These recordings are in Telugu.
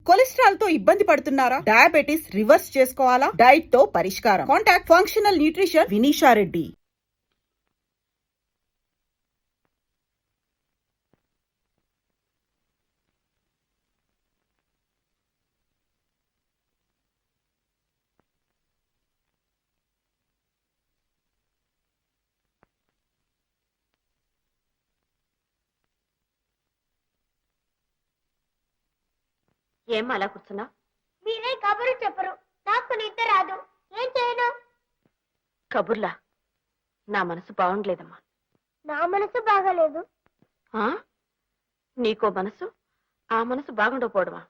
కొలెస్ట్రాల్ తో ఇబ్బంది పడుతున్నారా? డయాబెటిస్ రివర్స్ చేసుకోవాలా? డైట్ తో పరిష్కారం. Contact functional nutrition Vinisha Reddy. ఏం అలా కూర్చున్నా? మీరే కబురు చెప్పరు, నాకు నిద్ర రాదు, ఏం చేయను? కబుర్లా? నా మనసు బాగుండలేదమ్మా. నా మనసు బాగలేదు. నీకో మనసు, ఆ మనసు బాగుండకపోవడమా?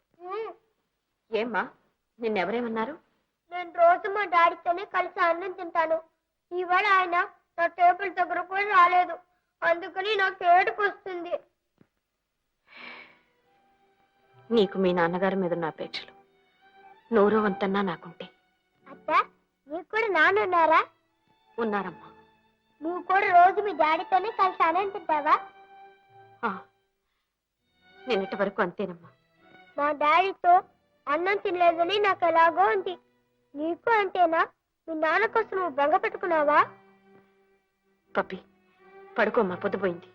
ఏమ్మా, నిన్నెవరేమన్నారు? నేను రోజు మా డాడీతోనే కలిసి అన్నం తింటాను. ఇవాళ ఆయన నా టేబుల్ దగ్గర కూడా రాలేదు, అందుకని నాకు ఏడుపు వస్తుంది. నీకు మీ నాన్నగారి మీద ఉన్న అపేక్షలు నూరో వంతన్నా నాకుంటే. అత్త, నీకు కూడా నాన్నున్నారా? ఉన్నారమ్మా. నువ్వు కూడా రోజు మీ డాడీతోనే కలిసి అన్నం తింటావా? నిన్నటి వరకు అంతేనమ్మా. మా డాడీతో అన్నం తినలేదని నాకు ఎలాగో ఉంది. నీకు అంతేనా? మీ నాన్న కోసం నువ్వు బెంగ పెట్టుకున్నావా? పప్పి, పడుకోమ్మా, పొద్దుపోయింది.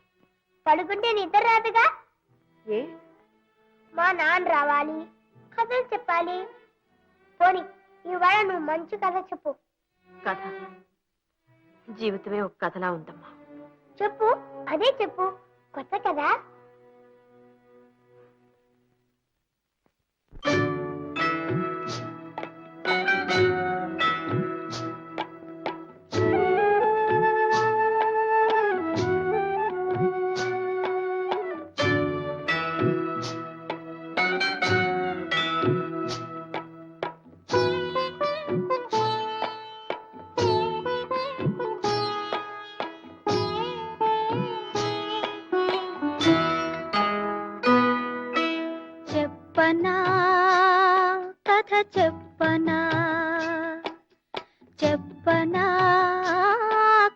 పడుకుంటే నిద్ర రాదుగా. ఏ? మా నాన్న రావాలి, కథలు చెప్పాలి. పోనీ ఇవాళ నువ్వు మంచి కథ చెప్పు. కథ? జీవితమే ఒక కథలా ఉందమ్మా. చెప్పు, అదే చెప్పు, కొత్త కదా. చెప్పనా కథ చెప్పనా, చెప్పనా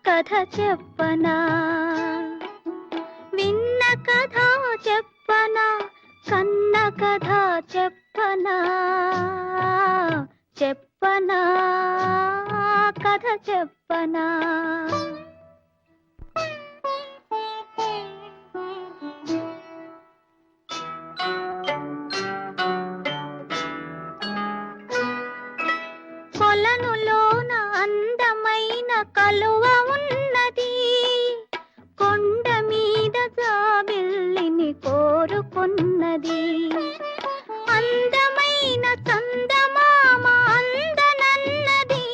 కథ చెప్పనా, విన్న కథ చెప్పనా, కన్న కథ చెప్పనా, చెప్పనా కథ చెప్పనా. కొలనులోన అందమైన కలువ ఉన్నది, కొండ మీద జాబిల్లిని కోరుకున్నది. అందమైన చందమామ అందనన్నది,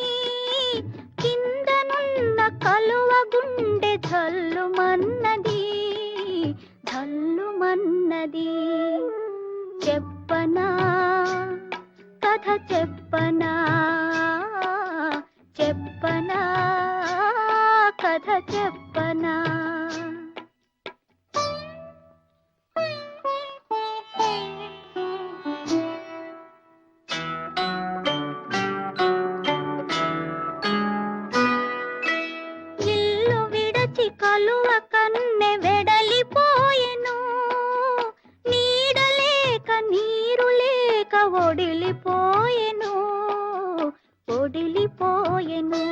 కిందనున్న కలువ గుండె ఝల్లుమన్నది, ఝల్లుమన్నది. చెప్పనా కథ చెప్పనా, చెప్పనా కథ చెప్పనా. ఇల్లు విడచి కలువ కన్నె వెడలిపోయెను, నీడలేక నీరు లేక ఒడిలిపోయెను, ఒడిలిపోయెను.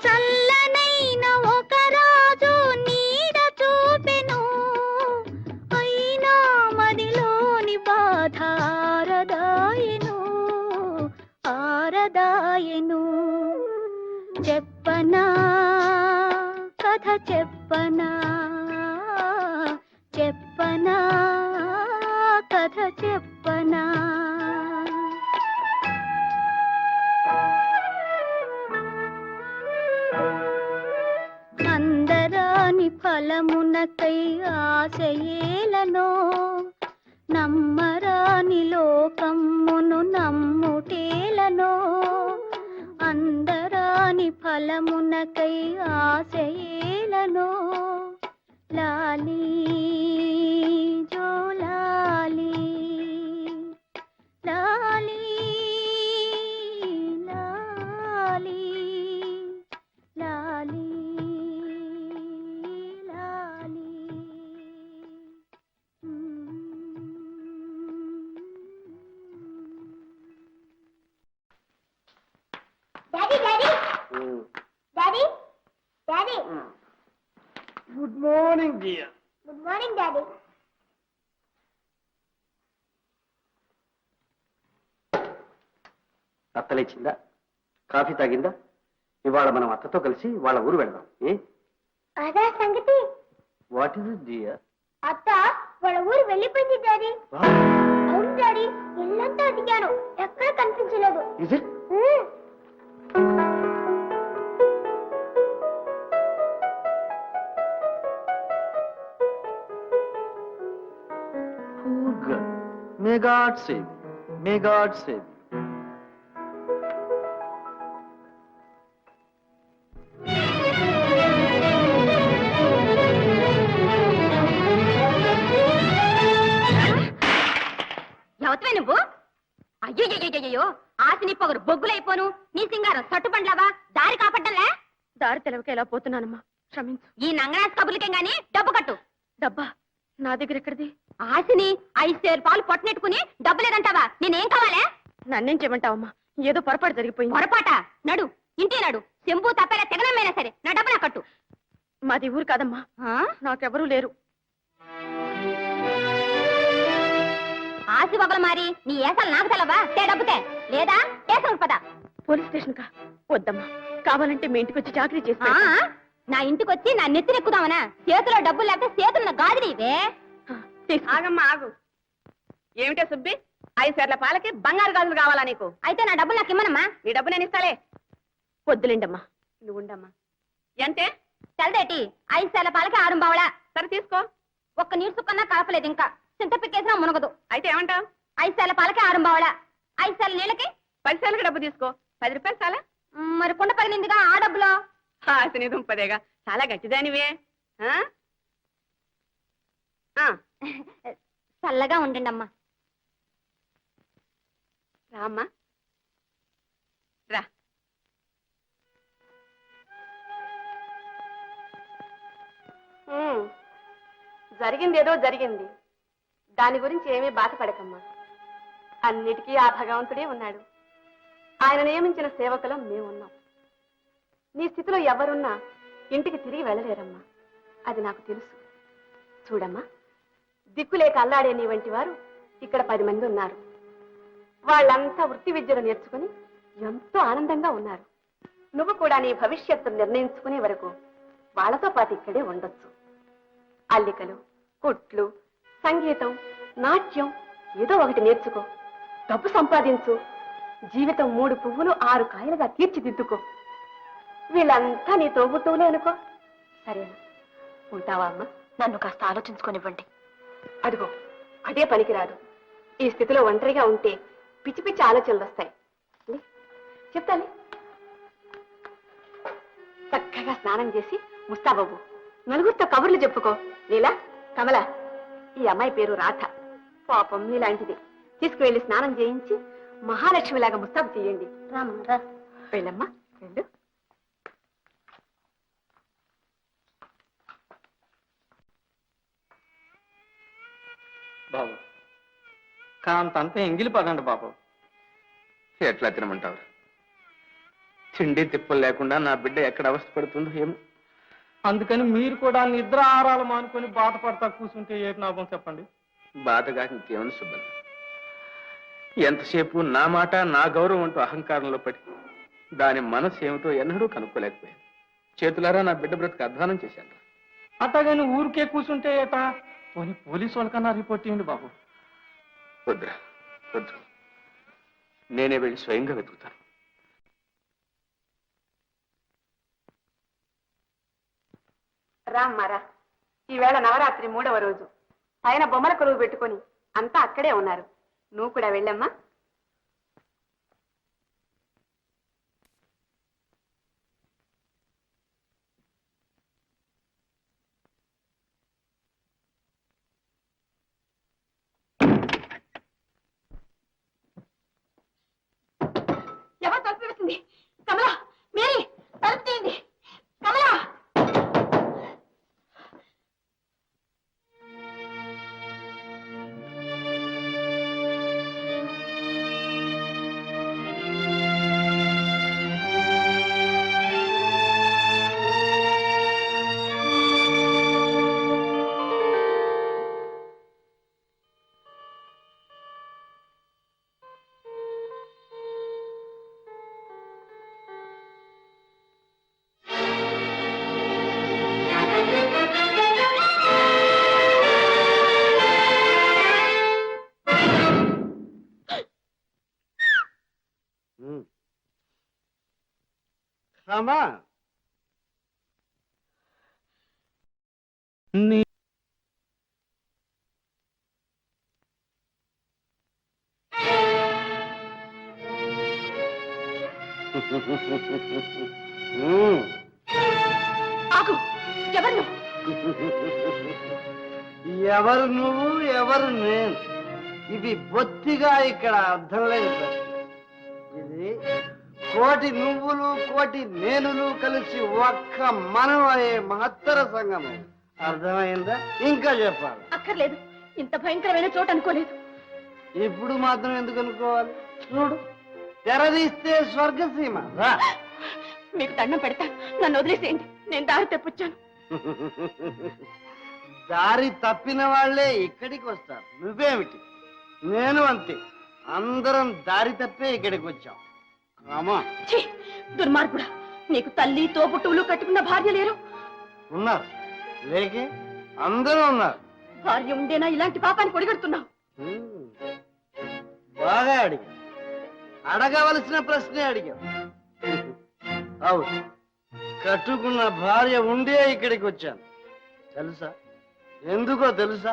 చల్లనైన ఒక రాజు నీడ చూపెను, అయినా మదిలోని బాధ ఆరదాయెను, ఆరదాయెను. చెప్పనా కథ చెప్పనా, చెప్పనా కథ చెప్పనా. అందరాని ఫలమునకై ఆశయేలనో, నమ్మరాని లోకమ్మును నమ్ముటేలనో. అందరాని ఫలమునకై ఆశయేలనో, లాలీ జో లాలీ, లాలీ లాలీ, లాలీ లాలీ. dear. Good morning daddy. అత్తలేచిందా? కాఫీ తాగిందా? ఇవాళ మనం అత్తతో కలిసి వాళ్ళ ఊరు వెళ్దాం. అదా సంగతి. What is it dear? అత్త వాళ్ళ ఊరు వెళ్ళిపోయింది డాడీ. అవును డాడీ, ఇల్లంతా అడిగాను, ఎక్కడ కనిపించలేదు. Is it? Poor girl. May God save you. May God save you. ఎవతవే నువ్వు? అయ్యో ఆశని పొగరు బొగ్గులైపోను, నీ సింగారం సట్టుబండ్లావా, దారి కాపడ్డంలే. దారి తెలవక ఎలా పోతున్నానమ్మా, క్షమించు. ఈ నంగనాస్ కబుర్లకేం గాని డబ్బు కట్టు. డబ్బా నా దగ్గర ఎక్కడిది? ఆశని 5 సేరు పాలు పొట్టనెట్టుకుని డబ్బు లేదంటావా? నేనేం కావాలే? నన్నేం చేయమంటావమ్మా, ఏదో పొరపాటు జరిగిపోయింది. పొరపాట నడు, ఇంటి నడు, చెంబు తప్పేలా తెగనమైనా సరే నా డబ్బు నా కట్టు. మాది ఊరు కాదమ్మా, నాకెవరూ లేరు. ఆశి వగలు మారి నీ ఏసాలు నాకు తెలవా? డబ్బుతే లేదా స్టేషన్ పద. పోలీస్ స్టేషన్ కా? వద్దమ్మా, కావాలంటే మీ ఇంటికి వచ్చి చాకరీ చేస్తా. నా ఇంటికి వచ్చి నా నెత్తిని ఎక్కుదామనా? చేతిలో డబ్బులు లేకపోతే చేతున్న గాజులు ఇవే. ఆగమ్మా ఆగు. ఏమిటే సుబ్బి, 5 సేర్ల పాలకి బంగారు గాజులు కావాలా నీకు? అయితే నా డబ్బులు నాకు ఇమ్మనమ్మా. నీ డబ్బు నేను ఇస్తాలే. వద్దులేండమ్మా, నువ్వు ఉండమ్మా. ఎంతే? తెలదేటి 5 సేర్ల పాలకి 6 బావళ. సరే తీసుకో. ఒక్క నీరు సుక్కన్నా కలపలేదు, ఇంకా చింత పిక్కేసినా మునగదు. అయితే ఏమంటావు? 5 సేర్ల పాలకి 6 బావళ. 5 సేర్ల నీళ్ళకి 10 సేర్లకి డబ్బు తీసుకో. 10 రూపాయలు చాలా? మరి కుండ పగిలిందిగా ఆ డబ్బులో. ఆశని దుంపదేగా, చాలా గట్టిదానివే. చల్లగా ఉండండి అమ్మా. రామ్మా రా. జరిగింది ఏదో జరిగింది, దాని గురించి ఏమీ బాధపడకమ్మా. అన్నిటికీ ఆ భగవంతుడే ఉన్నాడు. ఆయన నియమించిన సేవకులం మేమున్నాం. నీ స్థితిలో ఎవరున్నా ఇంటికి తిరిగి వెళ్ళలేరమ్మా, అది నాకు తెలుసు. చూడమ్మా, దిక్కులేక అల్లాడే నీ వంటి వారు ఇక్కడ 10 మంది ఉన్నారు. వాళ్ళంతా వృత్తి విద్యను నేర్చుకుని ఎంతో ఆనందంగా ఉన్నారు. నువ్వు కూడా నీ భవిష్యత్తు నిర్ణయించుకునే వరకు వాళ్ళతో పాటు ఇక్కడే ఉండొచ్చు. అల్లికలు, కుట్లు, సంగీతం, నాట్యం ఏదో ఒకటి నేర్చుకో, డబ్బు సంపాదించు, జీవితం 3 పువ్వులు 6 కాయలుగా తీర్చిదిద్దుకో. వీళ్ళంతా నీ తోబుట్టువులే అనుకో. సరేనా? ఉంటావా అమ్మా? నన్ను కాస్త ఆలోచించుకోనివ్వండి. అదిగో అదే పనికిరాదు. ఈ స్థితిలో ఒంటరిగా ఉంటే పిచ్చి పిచ్చి ఆలోచనలు వస్తాయి. చెప్తాను. చక్కగా స్నానం చేసి ముస్తాబాబు నలుగురితో కబుర్లు చెప్పుకో. నీలా, కమల, ఈ అమ్మాయి పేరు రాధ, పాపం మీలాంటిది. తీసుకువెళ్ళి స్నానం చేయించి మహాలక్ష్మిలాగా ముస్తాబు తీయండి. వెళ్ళమ్మా, వెళ్ళు. బాబు కాంతంతా ఎంగిలి పదండి బాబు. ఎట్లా తినమంటావు? తిండి తిప్పలు లేకుండా నా బిడ్డ ఎక్కడ అవస్థ పడుతుందో ఏమో. అందుకని మీరు కూడా నిద్ర ఆహారాలు మానుకొని బాధపడతా కూర్చుంటే ఏ లాభం చెప్పండి? బాధగా ఇంకేమని సుబ్బన్న, ఎంతసేపు నా మాట నా గౌరవం అంటూ అహంకారంలో పడి దాని మనసు ఏమిటో ఎన్నడూ కనుక్కోలేకపోయాను. చేతులారా నా బిడ్డ బ్రతుకు అధ్వానం చేశాను. అట్టగాని ఊరికే కూర్చుంటే ఏటా? పోనీ పోలీసు వాళ్ళకన్నా రిపోర్ట్ చేయండి బాబు. వద్దురా, వద్దు, నేనే వెళ్ళి స్వయంగా వెతుకుతాను. రామ్మారా, ఈవేళ నవరాత్రి 3వ రోజు. పైన బొమ్మల కొలువు పెట్టుకుని అంతా అక్కడే ఉన్నారు. నువ్వు కూడా వెళ్ళమ్మా. ఎవరు తలుపు వేసింది? కమలా, మేరీ, తలుపు తీయండి. కమలా! రామా నీ ఆగు, ఎవరు నువ్వు? ఎవరు నువ్వు ఎవరు నేను ఇది బొత్తిగా ఇక్కడ అర్థం లేదు ప్రశ్న. ఇది కోటి నువ్వులు కోటి నేనులు కలిసి ఒక్క మనం అనే మహత్తర సంగమం. అర్థమైందా? ఇంకా చెప్పాలి? అక్కర్లేదు, ఇంత భయంకరమైన చోటు అనుకోలేదు. ఇప్పుడు మాత్రం ఎందుకు అనుకోవాలి? చూడు, తెరదీస్తే స్వర్గసీమ. రా. మీకు దండం పెడతా, నన్ను వదిలేసేయండి, నేను దారి తెప్పొచ్చాను. దారి తప్పిన వాళ్లే ఇక్కడికి వస్తారు. నువ్వేమిటి? నేను అంతే. అందరం దారి తప్పే ఇక్కడికి వచ్చాం. రామా, ఛీ, దుర్మార్గుడా, నీకు తల్లి తోబుట్టువులు కట్టుకున్న భార్య లేరు? ఉన్నారు. లేకే అందరూ ఉన్నారు. భార్య ఉండేనా ఇలాంటి పాపాన్ని కొడిగడుతున్నావు? బాగా అడిగా. అడగవలసిన ప్రశ్నే అడిగా. అవును, కట్టుకున్న భార్య ఉండే ఇక్కడికి వచ్చాను. తెలుసా? ఎందుకో తెలుసా?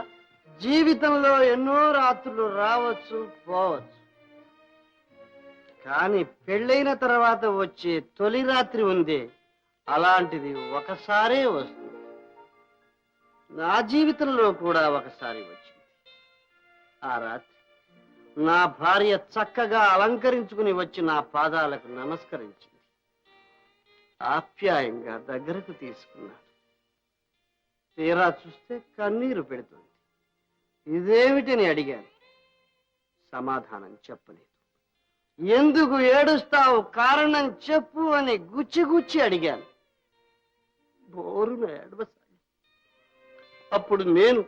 జీవితంలో ఎన్నో రాత్రులు రావచ్చు పోవచ్చు, కానీ పెళ్ళైన తర్వాత వచ్చే తొలి రాత్రి ఉందే, అలాంటిది ఒకసారే వస్తుంది. నా జీవితంలో కూడా ఒకసారి వచ్చింది. ఆ రాత్రి నా భార్య చక్కగా అలంకరించుకుని వచ్చి నా పాదాలకు నమస్కరించింది. ఆప్యాయంగా దగ్గరకు తీసుకున్నాడు. తీరా చూస్తే కన్నీరు పెడుతుంది. ఇదేమిటని అడిగాను. సమాధానం చెప్పలేదు. ఎందుకు ఏడుస్తావు, కారణం చెప్పు అని గుచ్చి గుచ్చి అడిగాను. బోరున ఏడవసాగి. అప్పుడు నేను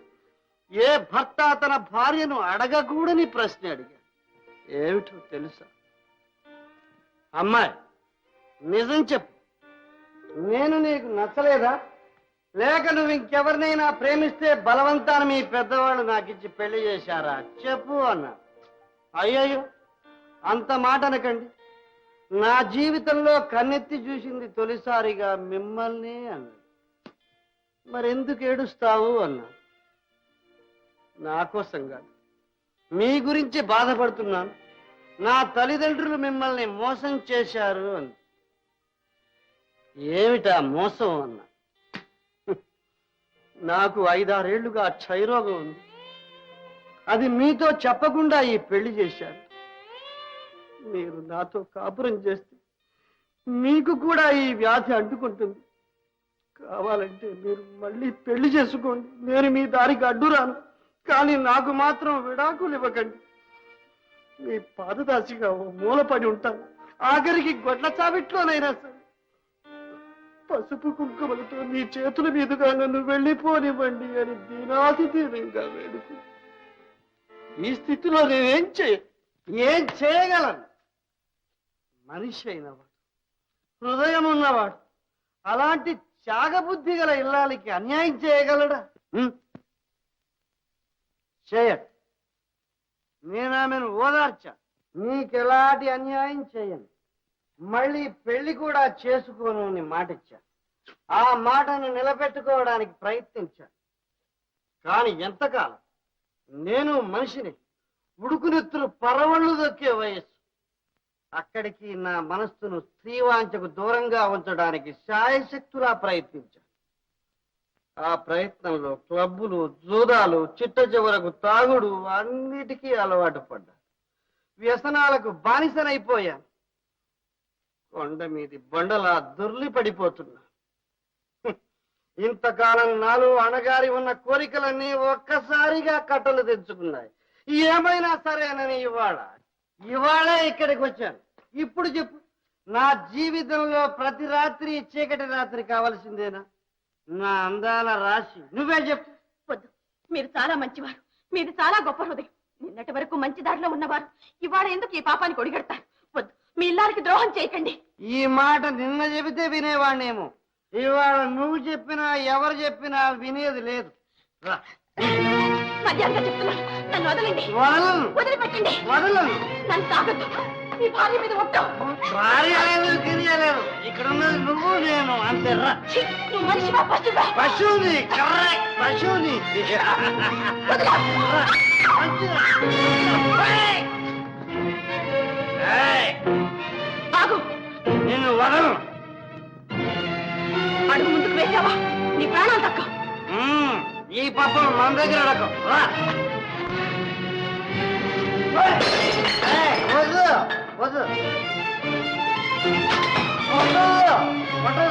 ఏ భర్త తన భార్యను అడగకూడని ప్రశ్న అడిగాను. ఏమిటో తెలుసా? అమ్మాయి, నిజం చెప్పు, నేను నీకు నచ్చలేదా? లేక నువ్వు ఇంకెవరినైనా ప్రేమిస్తే బలవంతాన మీ పెద్దవాళ్ళు నాకిచ్చి పెళ్లి చేశారా? చెప్పు అన్నా. అయ్యయ్యో, అంత మాట అనకండి. నా జీవితంలో కన్నెత్తి చూసింది తొలిసారిగా మిమ్మల్ని అన్నాడు. మరెందుకు ఏడుస్తావు అన్నా. నా కోసం కాదు, మీ గురించి బాధపడుతున్నాను. నా తల్లిదండ్రులు మిమ్మల్ని మోసం చేశారు అంది. ఏమిటా మోసం అన్నా. నాకు 5-6 ఏళ్లుగా క్షయరోగం ఉంది. అది మీతో చెప్పకుండా ఈ పెళ్లి చేశారు. మీరు నాతో కాపురం చేస్తే మీకు కూడా ఈ వ్యాధి అంటుకుంటుంది. కావాలంటే మీరు మళ్ళీ పెళ్లి చేసుకోండి, నేను మీ దారికి అడ్డురాను. కానీ నాకు మాత్రం విడాకులు ఇవ్వకండి. మీ పాదదాసిగా ఓ మూలపడి ఉంటాను. ఆఖరికి గొడ్ల చావిట్లోనైనా సరే పసుపు కుంకుమలతో మీ చేతుల మీదుగా నన్ను వెళ్ళిపోనివ్వండి అని దీనాతి దీనంగా వేడుకు. ఈ స్థితిలో నేనేం చేయగలను? మనిషి అయినవాడు, హృదయం ఉన్నవాడు అలాంటి త్యాగబుద్ధి గల ఇల్లాలికి అన్యాయం చేయగలడా? చేయడు. నేను ఆమెను ఓదార్చా. నీకెలాంటి అన్యాయం చేయను. మళ్ళీ పెళ్లి కూడా చేసుకోను అని మాటిచ్చా. ఆ మాటను నిలబెట్టుకోవడానికి ప్రయత్నించాను. కానీ ఎంతకాలం? నేను మనిషిని. ఉడుకునెత్తులు పరవళ్ళు దొక్కే వయస్సు. అక్కడికి నా మనస్సును స్త్రీవాంఛకు దూరంగా ఉంచడానికి శాయశక్తులా ప్రయత్నించాను. ఆ ప్రయత్నంలో క్లబ్బులు, జూదాలు, చిట్ట చివరకు తాగుడు అన్నిటికీ అలవాటు పడ్డా. వ్యసనాలకు బానిసనైపోయాను. కొండ మీది బండలా దొర్లి పడిపోతున్నా. ఇంతకాలం నాలో అణగారి ఉన్న కోరికలన్నీ ఒక్కసారిగా కట్టలు తెచ్చుకున్నాయి. ఏమైనా సరేనని ఇవాళే ఇక్కడికి వచ్చాను. ఇప్పుడు చెప్పు, నా జీవితంలో ప్రతి రాత్రి చీకటి రాత్రి కావలసిందేనా? నా అందాల రాశి నువ్వే చెప్పు. వద్దు, మీరు చాలా మంచివారు, మీది చాలా గొప్ప హృదయం. నిన్నటి వరకు మంచి దారిలో ఉన్నవారు ఇవాళ ఎందుకు ఈ పాపానికి ఒడిగడతారు? వద్దు, మీ ఇల్లారికి ద్రోహం చేయకండి. ఈ మాట నిన్న చెబితే వినేవాణ్ణేమో. ఇవాళ నువ్వు చెప్పినా ఎవరు చెప్పినా వినేది లేదు. రా. మధ్యాహ్నం చెప్తున్నాను, నన్ను వదలండి. వదలను. వదిలిపెట్టండి. వదలను. నన్ను తాగద్దు. నీ భార్య మీద ఉంటావు భార్య లేదు గిరియ లేదు, ఇక్కడ ఉన్నది నువ్వు నేను అంతేరా. నువ్వు మనిషి పశువా పశువుని, కరెక్ట్ పశువుని. ఆగు నేను వదలను. అడుగు ముందుకు వేసావా నీ ప్రాణాలు తక్క ఈ పాపం మన దగ్గర అడగం. వద్దు వద్దు వద్దు.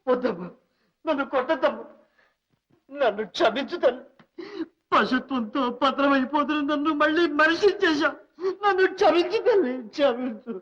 వద్దమ్మా, నన్ను కొట్టద్దమ్మా, నన్ను క్షమించు తల్లి. పశుత్వంతో పత్రమైపోతున్న నన్ను మళ్ళీ మనిషి చేశా. నన్ను క్షమించు తల్లి, క్షమించు.